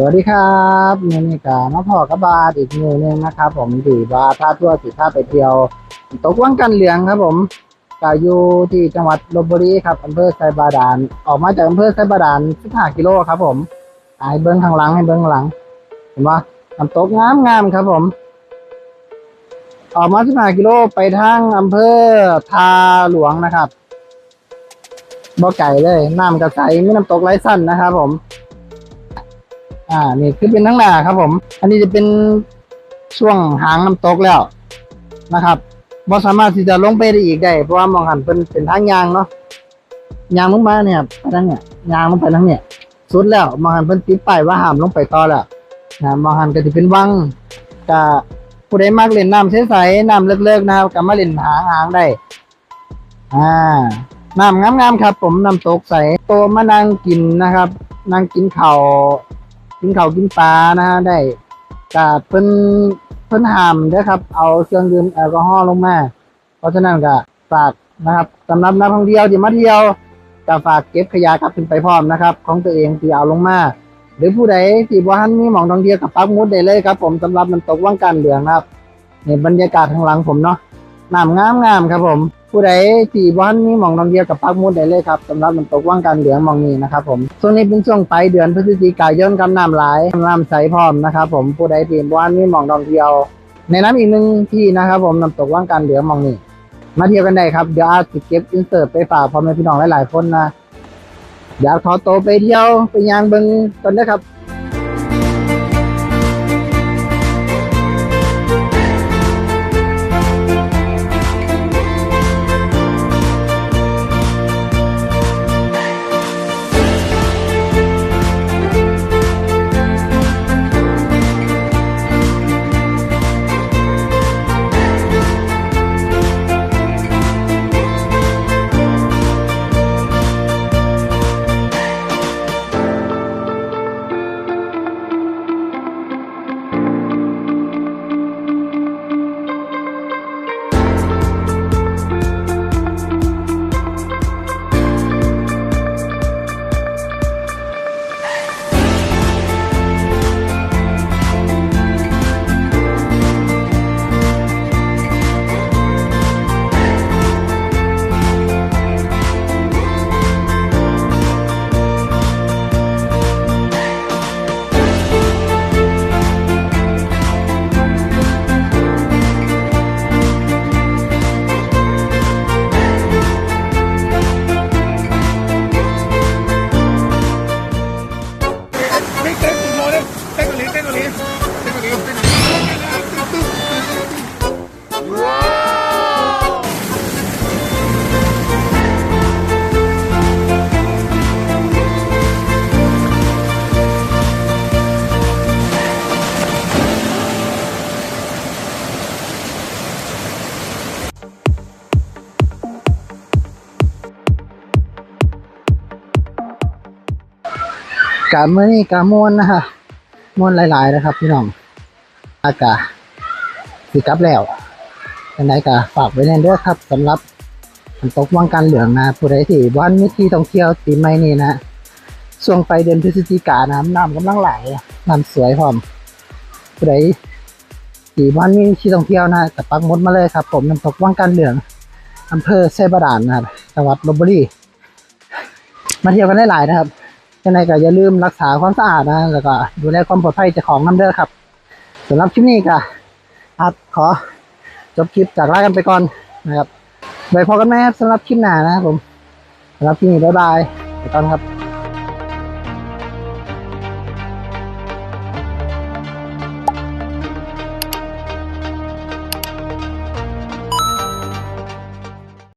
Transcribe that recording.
วัสดีครับนี่กามาพ่อกับบาทอีกมือหนึงนะครับผมถือบาท่าทั่วสิท่าไปเที่ยวตกวังกันเหลืองครับผมกาอยู่ที่จังหวัดลพบุรีครับอำเภอไซบาดาลออกมาจากอำเภอไซบาดาล15กิโลครับผมให้เบิ้งข้างหลังให้เบิ้งข้างหลังเห็นปะน้ำตกงามครับผมออกมา15กิโลไปทางอำเภอทาหลวงนะครับบ่ไก่เลยน้ำกระใสมีน้ำตกไหลสั้นนะครับผมนี่คือเป็นทั้งหน้าครับผมอันนี้จะเป็นช่วงหางน้ำตกแล้วนะครับบ่สามารถที่จะลงไปได้อีกได้เพราะว่ามองหันเป็นทางยางเนาะยางลงมาเนี่ยไปทางเนี่ยยางลงไปทางเนี่ยสุดแล้วมองหันเพิ่นติดป้ายว่าห้ามลงไปต่อแล้วมองหันก็จะเป็นวังก็ผู้ใดมักเล่นน้ำใสๆน้ำเลิกๆนะครับก็มาเล่นหางได้น้ำงามๆครับผมน้ำตกใสโตมานั่งกินนะครับนั่งกินข้าวกินปลานะฮะได้ก็เพิ่นห้ามเด้อครับเอาเครื่องดื่มแอลกอฮอล์ลงมาเพราะฉะนั้นก็ฝากนะครับสำหรับนักท่องเที่ยวที่มาเที่ยวก็ฝากเก็บขยะกลับขึ้นไปพร้อมนะครับของตัวเองที่เอาลงมาหรือผู้ใดที่บ่ทันมีหม่องท่องเที่ยวกับปักหมุดได้เลยครับผมสำหรับน้ำตกวังกันเหลืองครับนี่บรรยากาศข้างหลังผมเนาะน้ำงามครับผมผู้ใดที่บ่ทันมีหม่องท่องเที่ยวกับปักหมุดได้เลยครับสำหรับน้ำตกวังกันเหลืองหม่องนี้นะครับผมช่วงนี้เป็นช่วงปลายเดือนพฤศจิกายนกับน้ำหลายน้ำใสพร้อมนะครับผมผู้ใดที่บ่ทันมีหม่องท่องเที่ยวในน้ำอีกหนึ่งที่นะครับผมน้ำตกวังกันเหลืองหม่องนี้มาเที่ยวกันได้ครับเดี๋ยวอาจจะเก็บอินเสิร์ตไปฝากพ่อแม่พี่น้องหลายๆคนนะอยากขอโตไปเที่ยวไปยางเบิ่งกันนะครับกะมื้อนี้กะม่วนนะฮะม่วนหลายๆนะครับพี่น้องอากาศสิกลับแล้วจังไดก็ฝากไว้แน่เด้อครับสำหรับน้ำตกวังกันเหลืองนะผู้ใดที่บ่มีที่ท่องเที่ยวปีใหม่นี้นะช่วงปลายเดือนพฤศจิกายนน้ำกำลังไหลน้ำสวยพร้อมผู้ใดที่บ่มีที่ท่องเที่ยวนะก็ปักหมุดมาเลยครับผมน้ำตกวังกันเหลืองอำเภอไซบาดาลนะครับจังหวัดลพบุรีมาเที่ยวกันได้หลายนะครับยังไงก็อย่าลืมรักษาความสะอาดนะแล้วก็ดูแลความปลอดภัยเจ้าของน้ำเด้อครับสำหรับคลิปนี้ก็ขอจบคลิปจากลากันไปก่อนนะครับไว้พบกันไหมครับสำหรับคลิปหน้านะครับผมสำหรับคลิปนี้บ๊ายบายไปก่อนครับ